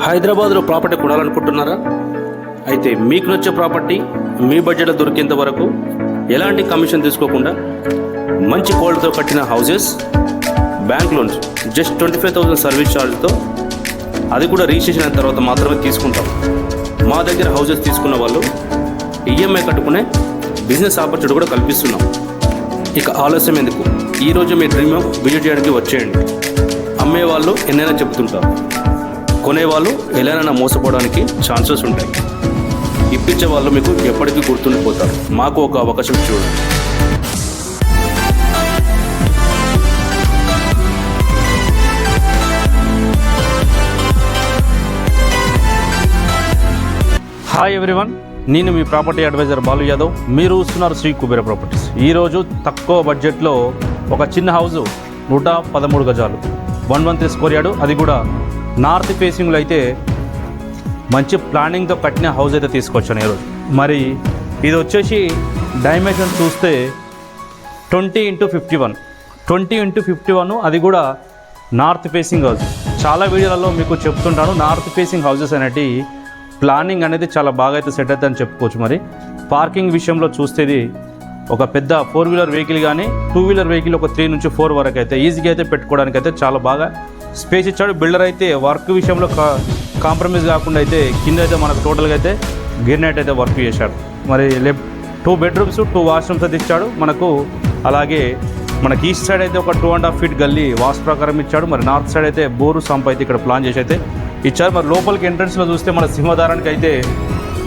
హైదరాబాద్లో ప్రాపర్టీ కొనాలనుకుంటున్నారా? అయితే మీకు నచ్చే ప్రాపర్టీ మీ బడ్జెట్లో దొరికేంత వరకు ఎలాంటి కమిషన్ తీసుకోకుండా మంచి క్వాలిటీతో కట్టిన houses, bank loans just 25,000 service ఛార్జ్తో, అది కూడా రిజిస్ట్రేషన్ అయిన తర్వాత మాత్రమే తీసుకుంటాం. మా దగ్గర హౌసెస్ తీసుకున్న వాళ్ళు ఈఎంఐ కట్టుకునే బిజినెస్ ఆపర్చునిటీ కూడా కల్పిస్తున్నాం. ఇక ఆలస్యం ఎందుకు, ఈరోజు మీ డ్రీమ్ విజిట్ చేయడానికి వచ్చేయండి. అమ్మేవాళ్ళు ఎన్నైనా చెబుతుంటారు, కొనేవాళ్ళు ఎలానైనా మోసపోవడానికి ఛాన్సెస్ ఉంటాయి. ఇప్పించే వాళ్ళు మీకు ఎప్పటికీ గుర్తుండిపోతారు. మాకు ఒక అవకాశం చూడండి. హాయ్ ఎవ్రీవన్, నేను మీ ప్రాపర్టీ అడ్వైజర్ బాలు యాదవ్. మీరు చూస్తున్నారు శ్రీ కుబేర ప్రాపర్టీస్. ఈరోజు తక్కువ బడ్జెట్లో ఒక చిన్న హౌజు 113 గజాలు 113 స్క్వేర్ యార్డు, అది కూడా నార్త్ ఫేసింగ్లో అయితే మంచి ప్లానింగ్తో కట్టిన హౌస్ అయితే తీసుకొచ్చాను ఈరోజు. మరి ఇది వచ్చేసి డైమెన్షన్ చూస్తే 20x51, అది కూడా నార్త్ ఫేసింగ్ హౌస్. చాలా వీడియోలలో మీకు చెప్తుంటాను, నార్త్ ఫేసింగ్ హౌసెస్ అనేటి ప్లానింగ్ అనేది చాలా బాగా అయితే సెట్ అవుతుందని చెప్పుకోవచ్చు. మరి పార్కింగ్ విషయంలో చూస్తేది ఒక పెద్ద 4 వీలర్ వెహికల్ కానీ 2 వీలర్ వెహికల్ ఒక 3 నుంచి 4 వరకు అయితే ఈజీగా అయితే పెట్టుకోవడానికి అయితే చాలా బాగా స్పేస్ ఇచ్చాడు. బిల్డర్ అయితే వర్క్ విషయంలో కాంప్రమైజ్ కాకుండా అయితే కింద అయితే మనకు టోటల్గా అయితే గిర్నైట్ అయితే వర్క్ చేశాడు. మరి 2 బెడ్రూమ్స్ 2 వాష్రూమ్స్ అయితే ఇచ్చాడు మనకు. అలాగే మనకి ఈస్ట్ సైడ్ అయితే ఒక 2.5 ఫీట్ గల్లీ వాస్తు ప్రకారం ఇచ్చాడు. మరి నార్త్ సైడ్ అయితే బోరు సంప్ అయితే ఇక్కడ ప్లాన్ చేసి అయితే ఇచ్చారు. మరి లోపలికి ఎంట్రన్స్లో చూస్తే మన సింహదారానికి అయితే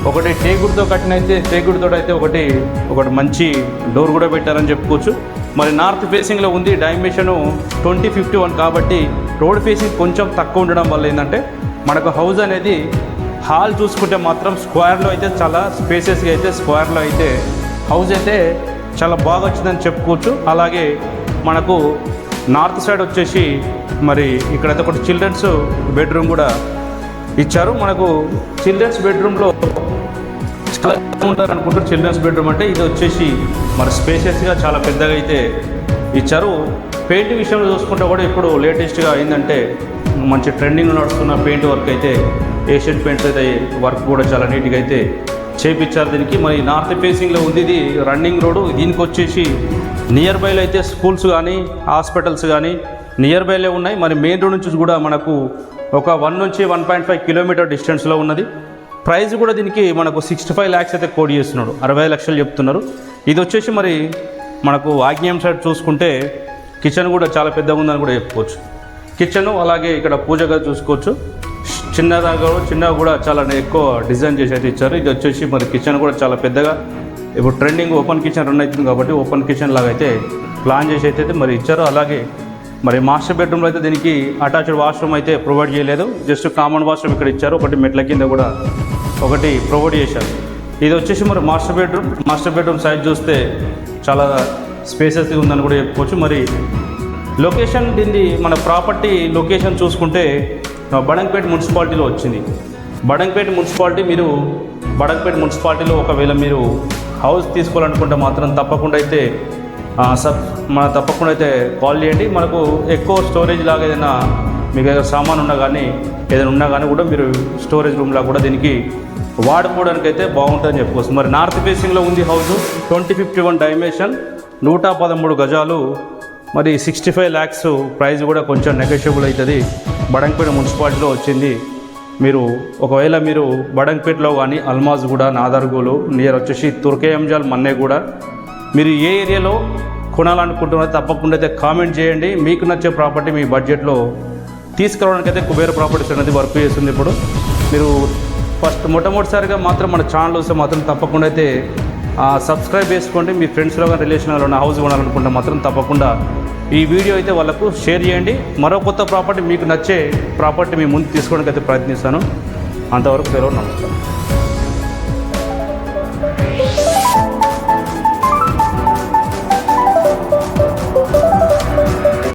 ఒకటి టేకుడుతో కట్టిన అయితే టేకుడుతో అయితే ఒకటి మంచి డోర్ కూడా పెట్టారని చెప్పుకోవచ్చు. మరి నార్త్ ఫేసింగ్లో ఉంది. డైమెన్షన్ 20x51 కాబట్టి రోడ్ ఫేసింగ్ కొంచెం తక్కువ ఉండడం వల్ల ఏంటంటే మనకు హౌస్ అనేది హాల్ చూసుకుంటే మాత్రం స్క్వేర్లో అయితే చాలా స్పేసెస్గా అయితే స్క్వేర్లో అయితే హౌస్ అయితే చాలా బాగా వచ్చిందని చెప్పుకోవచ్చు. అలాగే మనకు నార్త్ సైడ్ వచ్చేసి మరి ఇక్కడైతే ఒకటి చిల్డ్రన్స్ బెడ్రూమ్ కూడా ఇచ్చారు. మనకు చిల్డ్రన్స్ బెడ్రూమ్లో చాలా ఉంటారు అనుకుంటారు. చిల్డ్రన్స్ బెడ్రూమ్ అంటే ఇది వచ్చేసి మరి స్పేసెస్గా చాలా పెద్దగా అయితే ఇచ్చారు. పెయింట్ విషయంలో చూసుకుంటే కూడా ఇప్పుడు లేటెస్ట్గా ఏంటంటే మంచి ట్రెండింగ్ నడుస్తున్న పెయింట్ వర్క్ అయితే ఏషియన్ పెయింట్స్ అయితే వర్క్ కూడా చాలా నీట్గా అయితే చేపించారు దీనికి. మరి నార్త్ ఫేసింగ్లో ఉంది, ఇది రన్నింగ్ రోడ్డు. దీనికి వచ్చేసి నియర్ బైలో అయితే స్కూల్స్ కానీ హాస్పిటల్స్ కానీ నియర్ బైలో ఉన్నాయి. మరి మెయిన్ రోడ్ నుంచి కూడా మనకు ఒక 1 నుంచి 1.5 కిలోమీటర్ డిస్టెన్స్లో ఉన్నది. ప్రైస్ కూడా దీనికి మనకు 65 lakhs అయితే కోడ్ చేస్తున్నాడు, 60 లక్షలు చెప్తున్నారు. ఇది వచ్చేసి మరి మనకు ఆగ్నేయం సైడ్ చూసుకుంటే కిచెన్ కూడా చాలా పెద్దగా ఉందని కూడా చెప్పుకోవచ్చు. కిచెన్ అలాగే ఇక్కడ పూజ గది చూసుకోవచ్చు. చిన్నగా కూడా చాలా ఎక్కువ డిజైన్ చేసి అయితే ఇచ్చారు. ఇది వచ్చేసి మరి కిచెన్ కూడా చాలా పెద్దగా, ఇప్పుడు ట్రెండింగ్ ఓపెన్ కిచెన్ రన్ అవుతుంది కాబట్టి ఓపెన్ కిచెన్ లాగా అయితే ప్లాన్ చేసి అయితే మరి ఇచ్చారు. అలాగే మరి మాస్టర్ బెడ్రూమ్లో అయితే దీనికి అటాచ్డ్ వాష్రూమ్ అయితే ప్రొవైడ్ చేయలేదు, జస్ట్ కామన్ వాష్రూమ్ ఇక్కడ ఇచ్చారు. ఒకటి మెట్ల కింద కూడా ఒకటి ప్రొవైడ్ చేశారు. ఇది వచ్చేసి మరి మాస్టర్ బెడ్రూమ్ సైజ్ చూస్తే చాలా స్పేసెస్ ఉందని కూడా చెప్పుకోవచ్చు. మరి లొకేషన్ దీన్ని మన ప్రాపర్టీ లొకేషన్ చూసుకుంటే బడంగపేట మున్సిపాలిటీలో వచ్చింది. బడంగపేట మున్సిపాలిటీలో ఒకవేళ మీరు హౌస్ తీసుకోవాలనుకుంటే మాత్రం తప్పకుండా అయితే కాల్ చేయండి. మనకు ఎక్కువ స్టోరేజ్ లాగా ఏదైనా మీకు ఏదైనా సామాన్ ఉన్నా కానీ కూడా మీరు స్టోరేజ్ రూమ్లా కూడా దీనికి వాడుకోవడానికి అయితే బాగుంటుందని చెప్పుకోవచ్చు. మరి నార్త్ ఫేసింగ్లో ఉంది హౌస్, 20x51 డైమెన్షన్, 113 గజాలు, మరి 65 lakhs. ప్రైస్ కూడా కొంచెం నెగోషియబుల్ అవుతుంది. బడంగపేట మున్సిపాలిటీలో వచ్చింది. ఒకవేళ మీరు బడంగపేటలో కానీ అల్మాజ్ కూడా, నాదర్గూలు నియర్ వచ్చేసి తుర్కేయంజాల్ మన్నేగూడ, మీరు ఏ ఏరియాలో కొనాలనుకుంటున్నారో తప్పకుండా అయితే కామెంట్ చేయండి. మీకు నచ్చే ప్రాపర్టీ మీ బడ్జెట్లో తీసుకురావడానికి అయితే కుబేర ప్రాపర్టీస్ అనేది వర్క్ చేస్తుంది. ఇప్పుడు మీరు మొట్టమొదటిసారిగా మాత్రం మన ఛానల్ వస్తే మాత్రం తప్పకుండా అయితే సబ్స్క్రైబ్ చేసుకోండి. మీ ఫ్రెండ్స్లో కానీ రిలేషన్లో ఉన్న హౌస్ కొనాలనుకుంటే మాత్రం తప్పకుండా ఈ వీడియో అయితే వాళ్ళకు షేర్ చేయండి. మరో కొత్త ప్రాపర్టీ, మీకు నచ్చే ప్రాపర్టీ మీ ముందు తీసుకోవడానికి అయితే ప్రయత్నిస్తాను. అంతవరకు సెలవు, నమస్కారం.